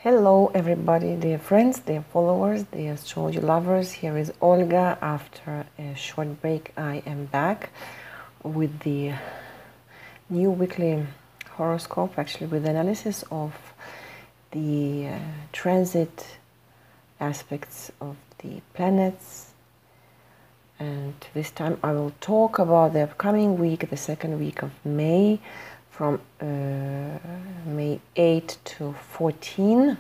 Hello everybody, dear friends, dear followers, dear astrology lovers. Here is Olga. After a short break, I am back with the new weekly horoscope, actually with analysis of the transit aspects of the planets. And this time I will talk about the upcoming week, the second week of May, from May 8 to 14.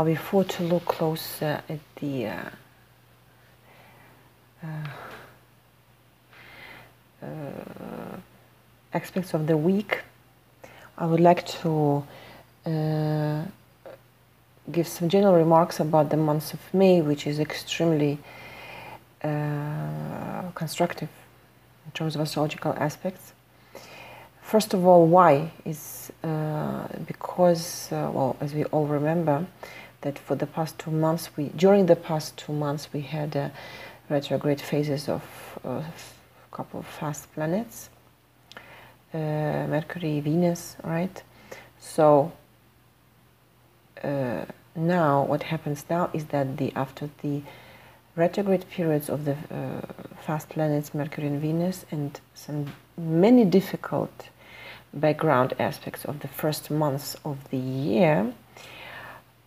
Before to look closer at the aspects of the week, I would like to give some general remarks about the month of May, which is extremely constructive in terms of astrological aspects. First of all, why? Is because, well, as we all remember, that for the past 2 months, during the past 2 months, we had retrograde phases of a couple of fast planets, Mercury, Venus, right? So now, what happens now is that after the retrograde periods of the fast planets Mercury and Venus, and many difficult background aspects of the first months of the year,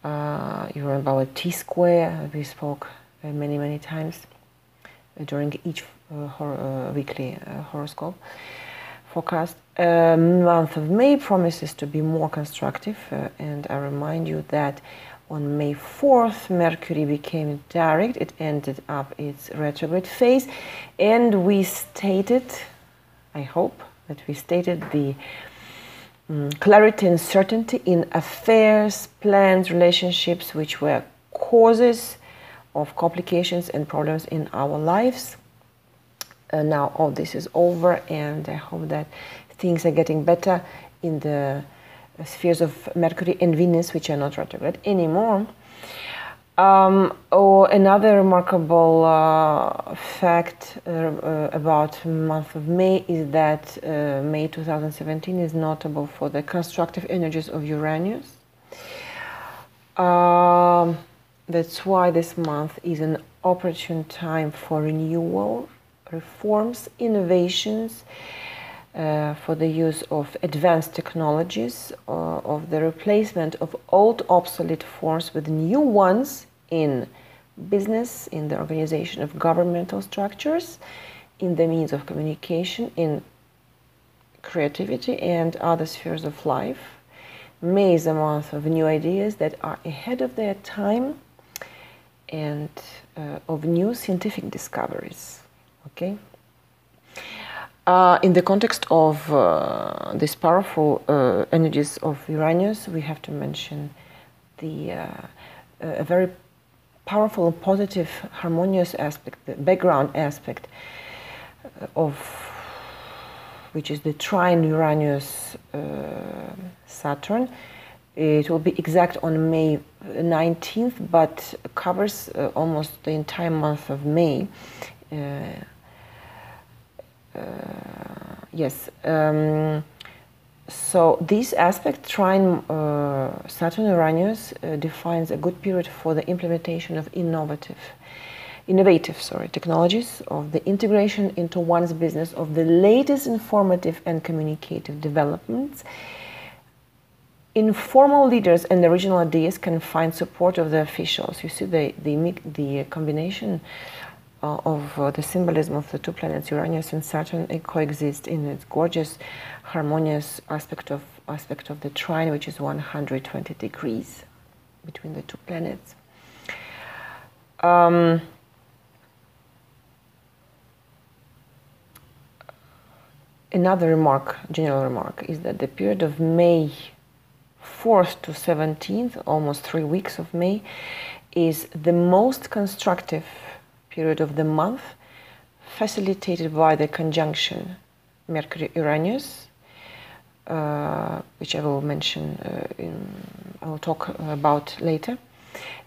you remember our T-square, we spoke many times during each weekly horoscope forecast. Month of May promises to be more constructive, and I remind you that on May 4th, Mercury became direct. It ended up its retrograde phase, and we stated, I hope, that we stated the clarity and certainty in affairs, plans, relationships, which were causes of complications and problems in our lives. Now all this is over, and I hope that things are getting better in the spheres of Mercury and Venus, which are not retrograde anymore. Another remarkable fact about month of May is that May 2017 is notable for the constructive energies of Uranus. That's why this month is an opportune time for renewal, reforms, innovations, for the use of advanced technologies, of the replacement of old obsolete forms with new ones in business, in the organization of governmental structures, in the means of communication, in creativity and other spheres of life. May is a month of new ideas that are ahead of their time, and of new scientific discoveries. Okay. In the context of these powerful energies of Uranus, we have to mention a very powerful and positive, harmonious aspect, the background aspect of which is the trine Uranus Saturn. It will be exact on May 19th, but covers almost the entire month of May. Yes. So this aspect, trine Saturn Uranus, defines a good period for the implementation of innovative technologies, of the integration into one's business of the latest informative and communicative developments. Informal leaders and original ideas can find support of the officials. You see the combination of the symbolism of the two planets, Uranus and Saturn, coexist in its gorgeous, harmonious aspect of the trine, which is 120 degrees between the two planets. Another general remark, is that the period of May 4th to 17th, almost 3 weeks of May, is the most constructive period of the month, facilitated by the conjunction Mercury-Uranus, which I will mention, I will talk about later.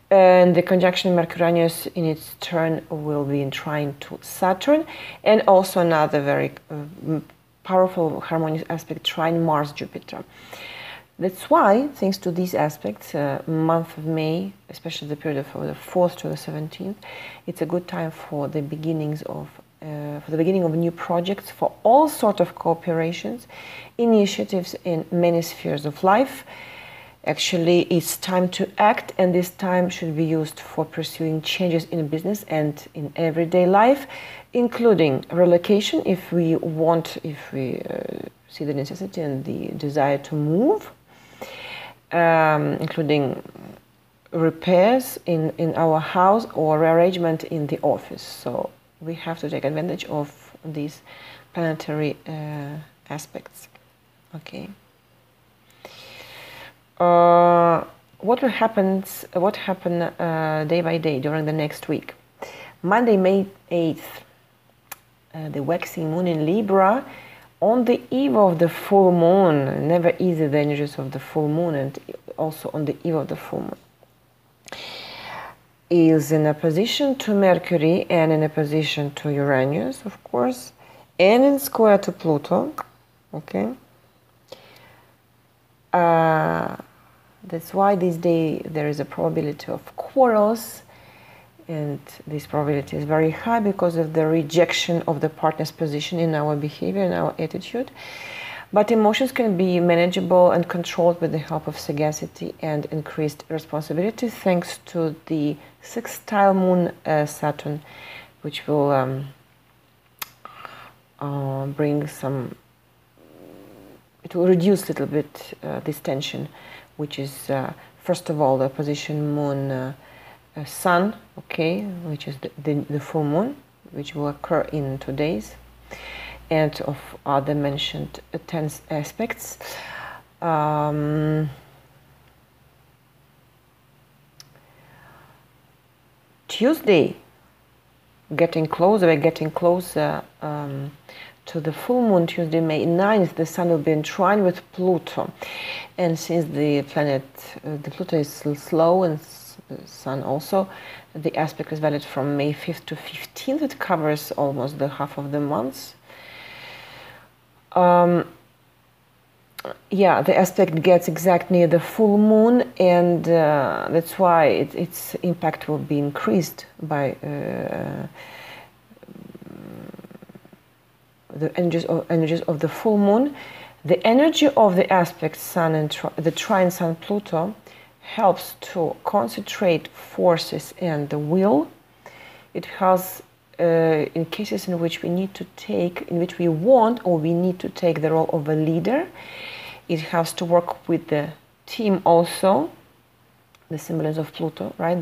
And the conjunction Mercury-Uranus in its turn will be in trine to Saturn, and also another very powerful harmonious aspect trine Mars-Jupiter. That's why, thanks to these aspects, month of May, especially the period of the 4th to the 17th, it's a good time for the beginnings of for the beginning of new projects, for all sorts of cooperations, initiatives in many spheres of life. Actually, it's time to act, and this time should be used for pursuing changes in business and in everyday life, including relocation if we see the necessity and the desire to move, including repairs in our house or rearrangement in the office. So we have to take advantage of these planetary aspects. Okay. What happen day by day during the next week? Monday, May 8th, the waxing moon in Libra, on the eve of the full moon. Never easy, the energies of the full moon, and also on the eve of the full moon, is in opposition to Mercury and in opposition to Uranus, of course, and in square to Pluto. Okay. That's why this day there is a probability of quarrels, and this probability is very high because of the rejection of the partner's position in our behavior and our attitude. But emotions can be manageable and controlled with the help of sagacity and increased responsibility, thanks to the sextile moon Saturn, which will bring some. It will reduce a little bit this tension, which is first of all the opposition moon Sun, okay, which is the full moon, which will occur in 2 days, and of other mentioned tense aspects. Tuesday, we're getting closer to the full moon. Tuesday, May 9th, the Sun will be in trine with Pluto, and since the planet, the Pluto is slow, and the Sun also, the aspect is valid from May 5th to 15th. It covers almost the half of the months. Yeah, the aspect gets exact near the full moon, and that's why its impact will be increased by the energies of the full moon. The energy of the aspect Sun and the trine Sun Pluto helps to concentrate forces and the will. It has in cases in which we need to take, in which we want or we need to take the role of a leader. It has to work with the team also, the symbolism of Pluto, right?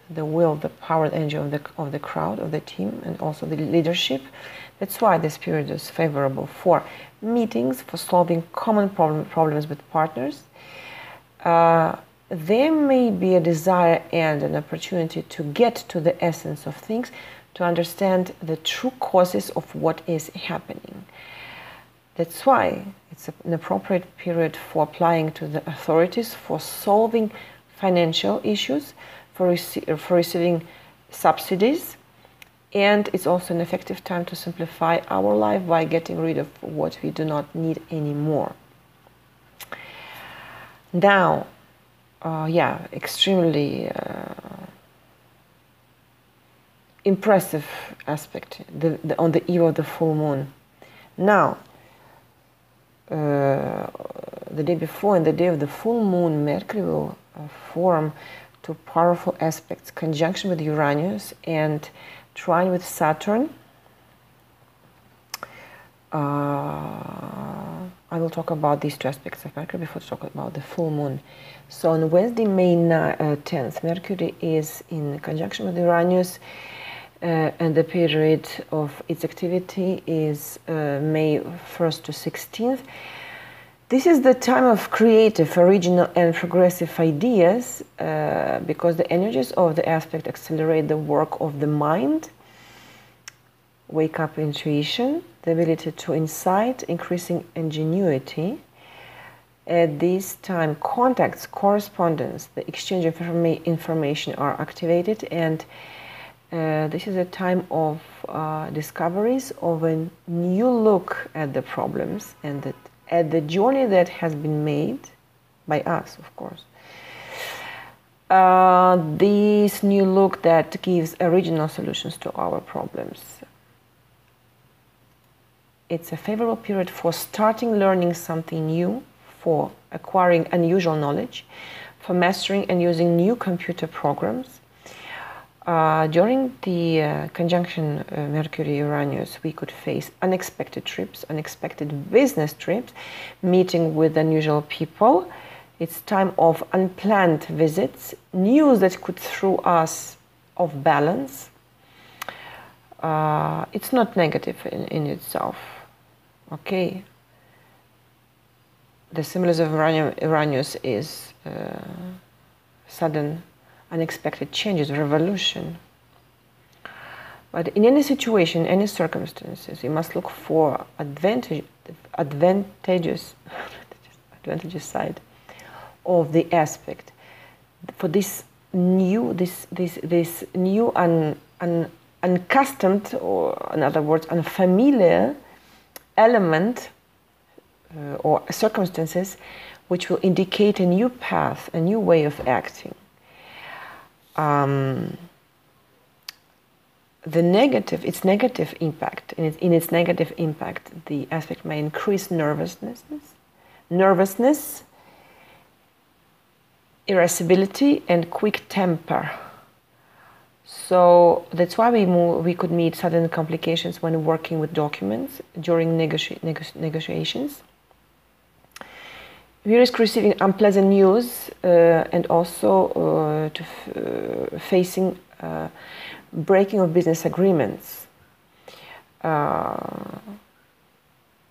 The will, the power, the energy of the crowd, of the team, and also the leadership. That's why this period is favorable for meetings, for solving common problems with partners. There may be a desire and an opportunity to get to the essence of things, to understand the true causes of what is happening. That's why it's an appropriate period for applying to the authorities, for solving financial issues, for receiving subsidies, and it's also an effective time to simplify our life by getting rid of what we do not need anymore. Now, yeah, extremely impressive aspect on the eve of the full moon. Now, the day before and the day of the full moon, Mercury will form two powerful aspects, conjunction with Uranus and trine with Saturn. I will talk about these two aspects of Mercury before to talk about the full moon. So on Wednesday, May 10th, Mercury is in conjunction with Uranus, and the period of its activity is May 1st to 16th. This is the time of creative, original, and progressive ideas, because the energies of the aspect accelerate the work of the mind, wake up intuition, the ability to insight, increasing ingenuity. At this time, contacts, correspondence, the exchange of information are activated, and This is a time of discoveries, of a new look at the problems and at the journey that has been made by us, of course. This new look that gives original solutions to our problems. It's a favorable period for starting learning something new, for acquiring unusual knowledge, for mastering and using new computer programs. During the conjunction Mercury-Uranus, we could face unexpected trips, unexpected business trips, meeting with unusual people. It's time of unplanned visits, news that could throw us off balance. It's not negative in itself, okay? The symbolism of Uranus is sudden, unexpected changes, revolution. But in any situation, any circumstances, you must look for advantageous side of the aspect. For this new, unaccustomed, or in other words, unfamiliar element or circumstances, which will indicate a new path, a new way of acting. Its negative impact, in its negative impact, the aspect may increase nervousness, irascibility, and quick temper. So that's why we could meet sudden complications when working with documents during negotiations. We risk receiving unpleasant news and also facing breaking of business agreements.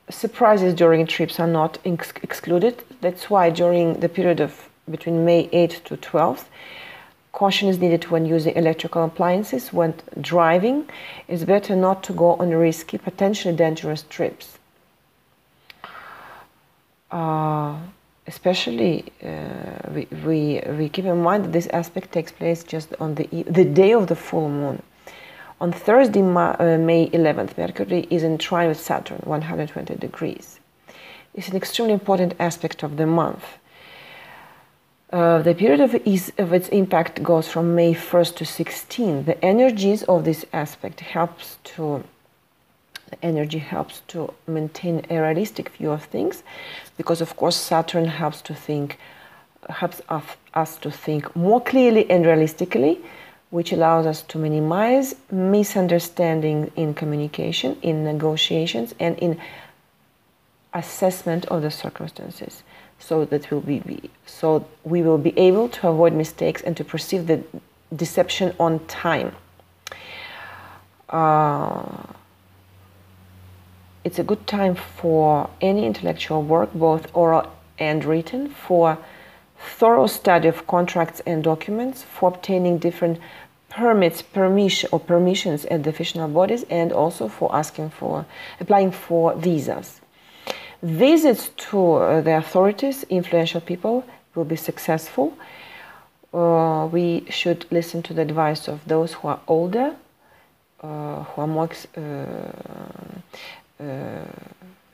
Surprises during trips are not excluded. That's why during the period of between May 8th to 12th, caution is needed when using electrical appliances. When driving, it's better not to go on risky, potentially dangerous trips. Especially, we keep in mind that this aspect takes place just on the day of the full moon. On Thursday, May 11th, Mercury is in trine with Saturn, 120 degrees. It's an extremely important aspect of the month. The period of its impact goes from May 1st to 16th. The energies of this aspect helps to maintain a realistic view of things, because of course Saturn helps us to think more clearly and realistically, which allows us to minimize misunderstanding in communication, in negotiations, and in assessment of the circumstances, so that we will be able to avoid mistakes and to perceive the deception on time. It's a good time for any intellectual work, both oral and written, for thorough study of contracts and documents, for obtaining different permissions at the official bodies, and also for applying for visas. Visits to the authorities, influential people, will be successful. We should listen to the advice of those who are older, who are more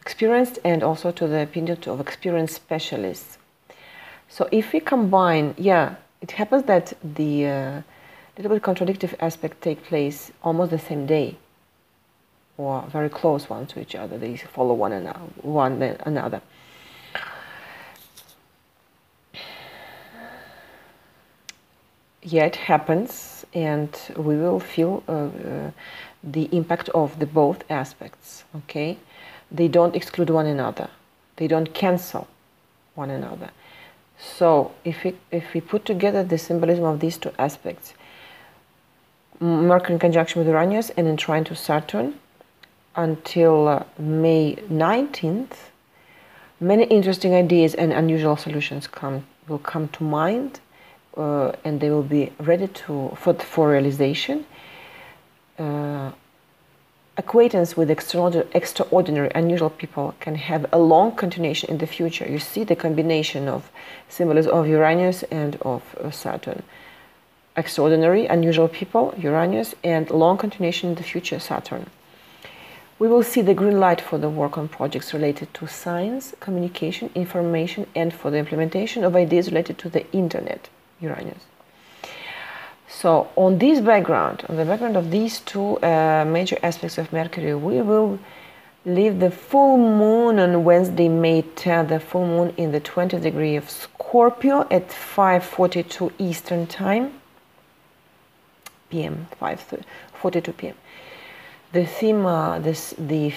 experienced, and also to the opinion of experienced specialists. So if we combine, it happens that the little bit contradictory aspect take place almost the same day, or very close one to each other. They follow one another. Yeah, it happens, and we will feel the impact of the both aspects. Okay, they don't exclude one another. They don't cancel one another. So if we put together the symbolism of these two aspects, Mercury in conjunction with Uranus and in trine to Saturn, until May 19th, many interesting ideas and unusual solutions will come to mind, and they will be ready for realization. Acquaintance with extraordinary, unusual people can have a long continuation in the future. You see the combination of symbolism of Uranus and of Saturn. extraordinary, unusual people, Uranus, and long continuation in the future, Saturn. We will see the green light for the work on projects related to science, communication, information, and for the implementation of ideas related to the internet, Uranus. So on this background, on the background of these two major aspects of Mercury, we will leave the full moon on Wednesday, May 10th, the full moon in the 20th degree of Scorpio at 5:42 Eastern Time, PM, 5:42 PM. The theme, the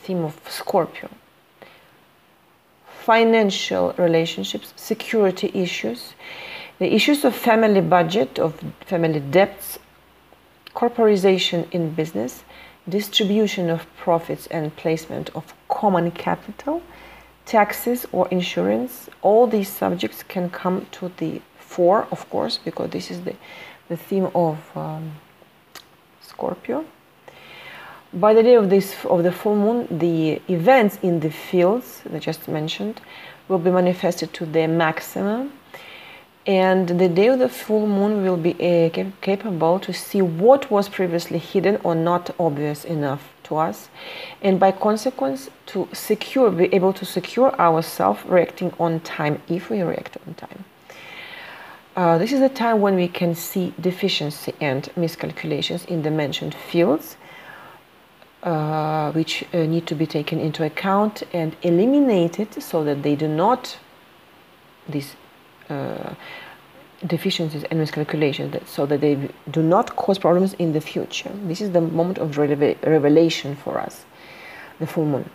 theme of Scorpio: financial relationships, security issues, the issues of family budget, of family debts, corporization in business, distribution of profits and placement of common capital, taxes or insurance. All these subjects can come to the fore, of course, because this is the theme of Scorpio. By the day of the full moon, the events in the fields that I just mentioned will be manifested to their maximum, and the day of the full moon will be capable to see what was previously hidden or not obvious enough to us, and by consequence to be able to secure ourselves reacting on time, if we react on time. This is a time when we can see deficiency and miscalculations in the mentioned fields, which need to be taken into account and eliminated so that they do not, these deficiencies and miscalculations, so that they do not cause problems in the future. This is the moment of revelation for us, the full moon.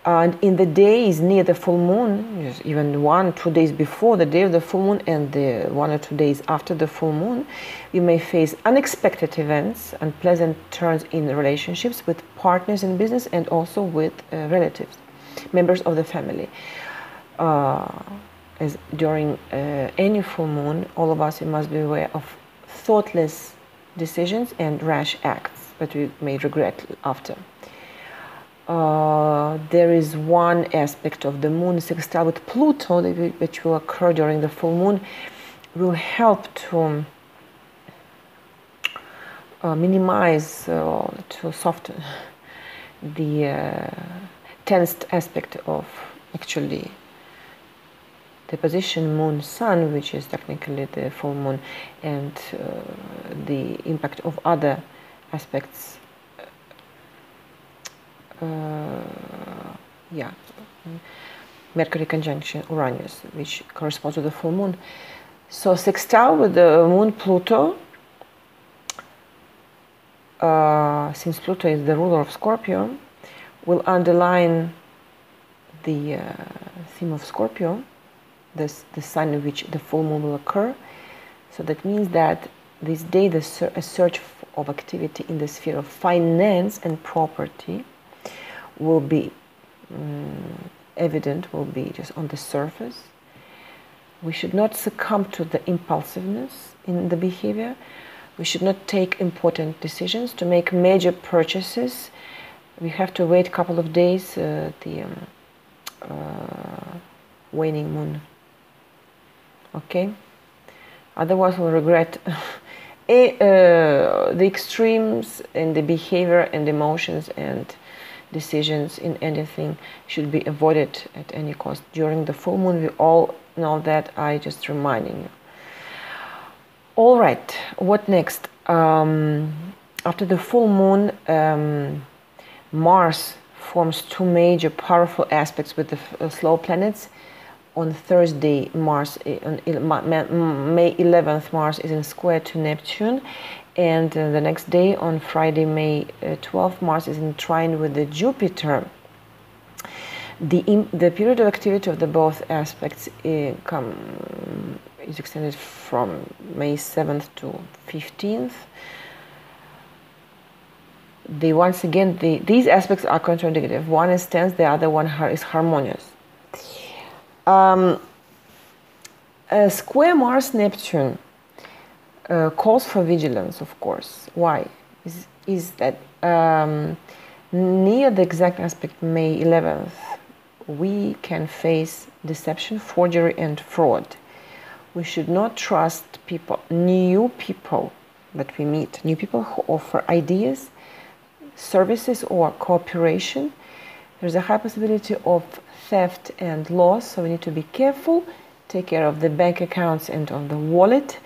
And in the days near the full moon, even 1-2 days before the day of the full moon and the 1 or 2 days after the full moon, we may face unexpected events, unpleasant turns in relationships with partners in business and also with relatives, members of the family. As during any full moon, all of us must be aware of thoughtless decisions and rash acts that we may regret after. There is one aspect of the moon sextile with Pluto which will occur during the full moon, will help to minimize, to soften the tensed aspect of actually the position moon-sun, which is technically the full moon, and the impact of other aspects. Mercury conjunction Uranus, which corresponds to the full moon. So sextile with the moon Pluto, since Pluto is the ruler of Scorpio, will underline the theme of Scorpio, the sign in which the full moon will occur. So that means that this day a search of activity in the sphere of finance and property will be evident, will be just on the surface. We should not succumb to the impulsiveness in the behavior. We should not take important decisions. To make major purchases, we have to wait a couple of days, the waning moon. Okay? Otherwise we'll regret the extremes in the behavior and emotions and decisions in anything should be avoided at any cost. During the full moon, we all know that. I just reminding you. All right, what next? After the full moon, Mars forms two major powerful aspects with the slow planets. On Thursday, on May 11th, Mars is in square to Neptune. And the next day, on Friday, May 12th, Mars is in trine with the Jupiter. The period of activity of the both aspects is extended from May 7th to 15th. Once again, these aspects are contradictory. One is tense, the other one is harmonious. Square Mars-Neptune calls for vigilance, of course. Why? Is that near the exact aspect May 11th, we can face deception, forgery, and fraud. We should not trust people, new people that we meet, new people who offer ideas, services or cooperation. There's a high possibility of theft and loss, so we need to be careful, take care of the bank accounts and of the wallet.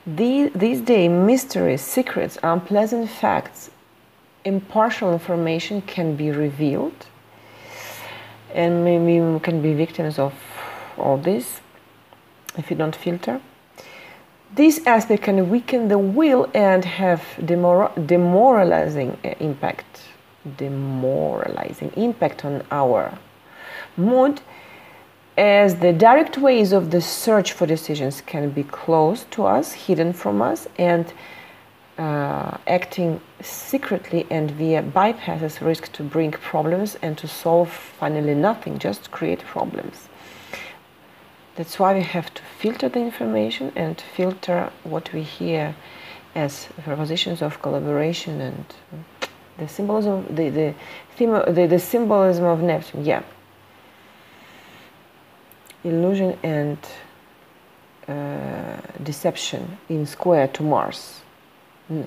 These days, mysteries, secrets, unpleasant facts, impartial information can be revealed, and maybe we can be victims of all this if you don't filter. This aspect can weaken the will and have demoralizing impact on our mood, as the direct ways of the search for decisions can be close to us, hidden from us, and acting secretly and via bypasses risk to bring problems and to solve finally nothing, just create problems. That's why we have to filter the information and filter what we hear as propositions of collaboration and the symbolism, the symbolism of Neptune. Yeah. Illusion and deception in square to Mars,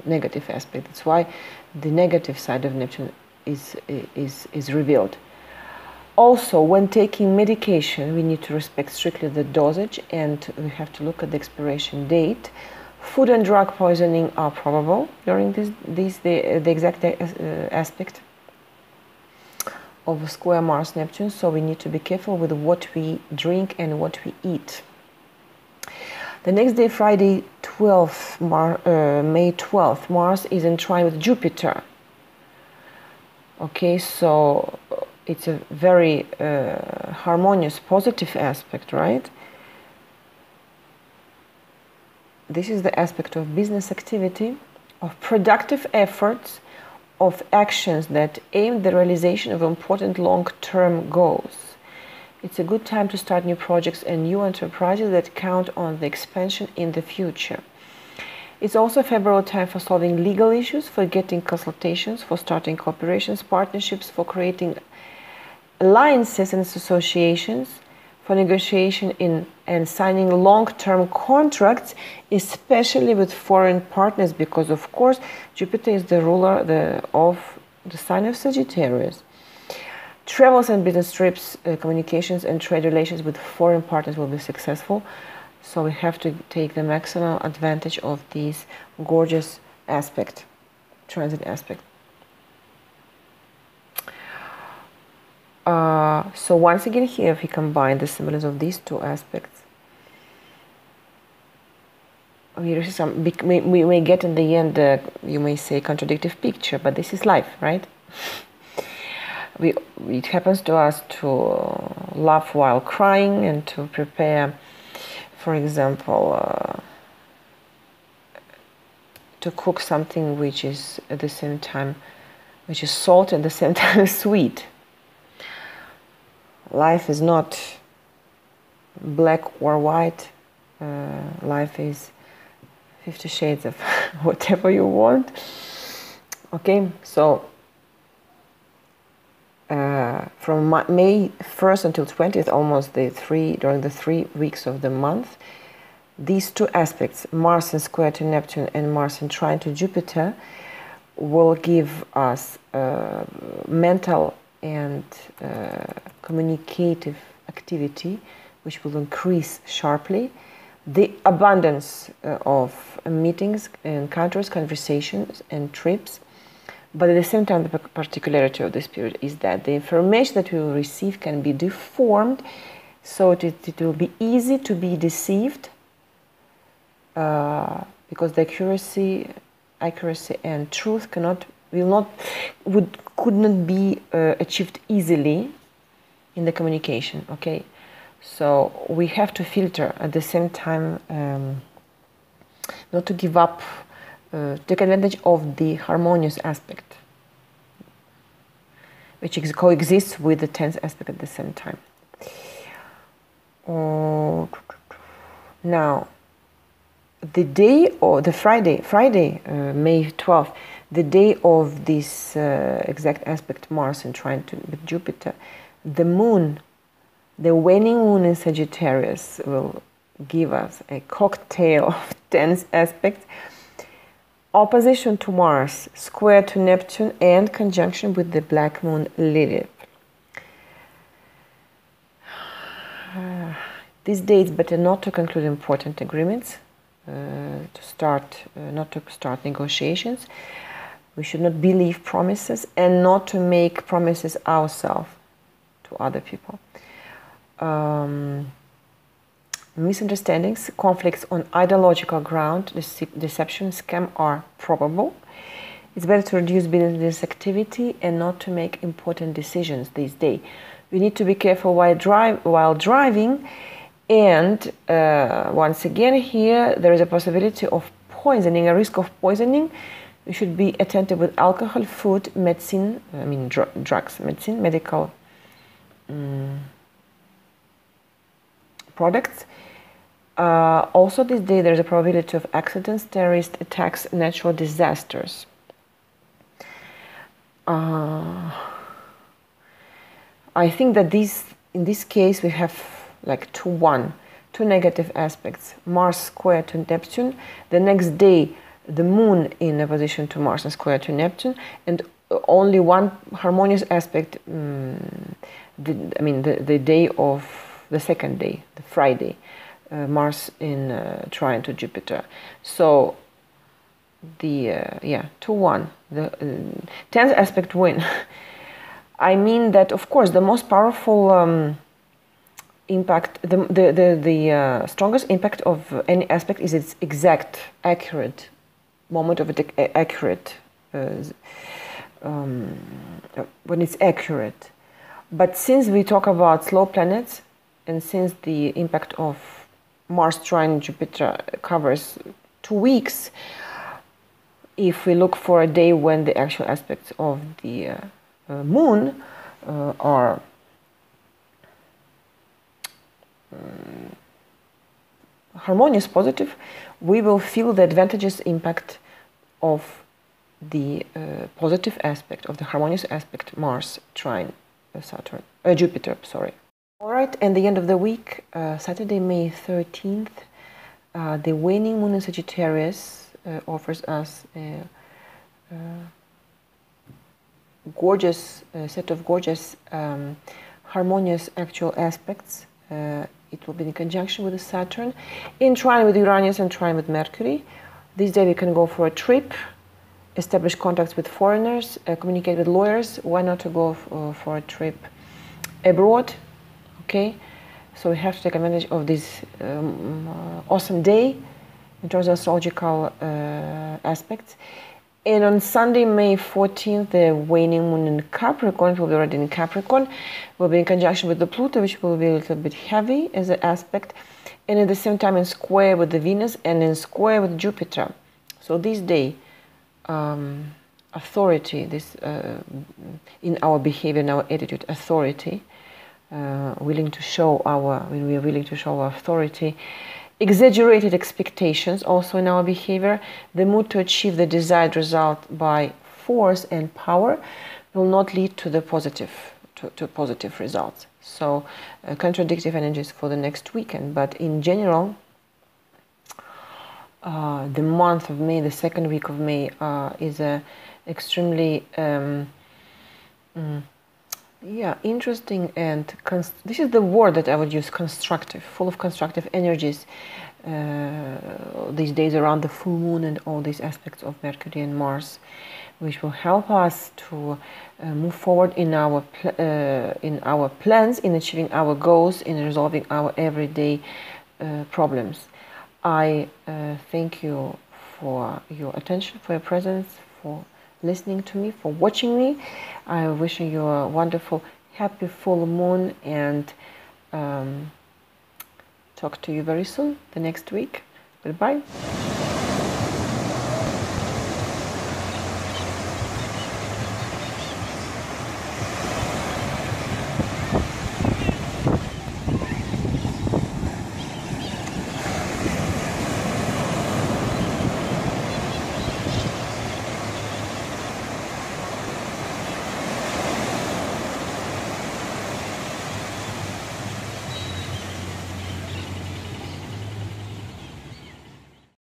negative aspect. That's why the negative side of Neptune is revealed. Also, when taking medication, we need to respect strictly the dosage, and we have to look at the expiration date. Food and drug poisoning are probable during the exact aspect of square Mars-Neptune, so we need to be careful with what we drink and what we eat. The next day, Friday, May 12th, Mars is in trine with Jupiter. Okay, so it's a very harmonious, positive aspect, right? This is the aspect of business activity, of productive efforts, of actions that aim the realization of important long-term goals. It's a good time to start new projects and new enterprises that count on the expansion in the future. It's also a favorable time for solving legal issues, for getting consultations, for starting cooperations, partnerships, for creating alliances and associations, for negotiation and signing long-term contracts, especially with foreign partners, because of course Jupiter is the ruler of the sign of Sagittarius. Travels and business trips, communications and trade relations with foreign partners will be successful, so we have to take the maximum advantage of this gorgeous aspect, transit aspect. So once again here, if we combine the symbolism of these two aspects, we may get in the end, you may say, contradictory picture, but this is life, right? It happens to us to laugh while crying and to prepare, for example, to cook something which is at the same time, which is salt and at the same time sweet. Life is not black or white. Life is 50 shades of whatever you want. Okay, so from May 1st until 20th, almost during the 3 weeks of the month, these two aspects, Mars in square to Neptune and Mars in trine to Jupiter, will give us mental and communicative activity, which will increase sharply. The abundance of meetings, encounters, conversations, and trips. But at the same time, the particularity of this period is that the information that we will receive can be deformed, so it will be easy to be deceived, because the accuracy and truth could not be achieved easily in the communication. Okay, so we have to filter at the same time, not to give up, take advantage of the harmonious aspect, which coexists with the tense aspect at the same time. Now, the day or the Friday, May 12th, the day of this exact aspect, Mars in trine with Jupiter, the moon, the waning moon in Sagittarius will give us a cocktail of tense aspects. Opposition to Mars, square to Neptune, and conjunction with the black moon Lilith. These days, better not to conclude important agreements, not to start negotiations. We should not believe promises and not to make promises ourselves to other people. Misunderstandings, conflicts on ideological ground, deception, scam are probable. It's better to reduce business activity and not to make important decisions these days. We need to be careful while driving, and once again here there is a possibility of poisoning, a risk of poisoning. We should be attentive with alcohol, food, medicine, drugs, medicine, medical products. Also this day there is a probability of accidents, terrorist attacks, natural disasters. I think that in this case we have like two negative aspects. Mars square to Neptune. The next day the moon in opposition to Mars and square to Neptune, and only one harmonious aspect, the day of the second day, the Friday, Mars in trine to Jupiter. So the 2-1, the 10th aspect win. I mean that, of course, the most powerful impact, the strongest impact of any aspect is its exact, accurate moment of it, accurate, when it's accurate. But since we talk about slow planets, and since the impact of Mars trine Jupiter covers 2 weeks, if we look for a day when the actual aspects of the moon are harmonious, positive, we will feel the advantageous impact of the positive aspect, of the harmonious aspect, Mars trine Saturn, Jupiter, sorry. All right, and the end of the week, Saturday, May 13th, the waning moon in Sagittarius offers us a gorgeous set of gorgeous harmonious actual aspects. It will be in conjunction with the Saturn, in trine with Uranus and trine with Mercury. This day we can go for a trip, establish contacts with foreigners, communicate with lawyers. Why not to go for a trip abroad? Okay, so we have to take advantage of this awesome day in terms of astrological aspects. And on Sunday, May 14th, the waning moon in Capricorn, will be already in Capricorn, will be in conjunction with the Pluto, which will be a little bit heavy as an aspect, and at the same time in square with the Venus and in square with Jupiter. So this day, authority, in our behavior, in our attitude, authority, willing to show when we are willing to show our authority, exaggerated expectations also in our behavior, the mood to achieve the desired result by force and power will not lead to the positive results. So contradictive energies for the next weekend, but in general the month of May, the second week of May, is a extremely interesting, and this is the word that I would use, constructive, full of constructive energies these days around the full moon and all these aspects of Mercury and Mars, which will help us to move forward in our plans, in achieving our goals, in resolving our everyday problems. I thank you for your attention, for your presence, for listening to me, for watching me. I'm wishing you a wonderful, happy full moon, and talk to you very soon, the next week. Goodbye.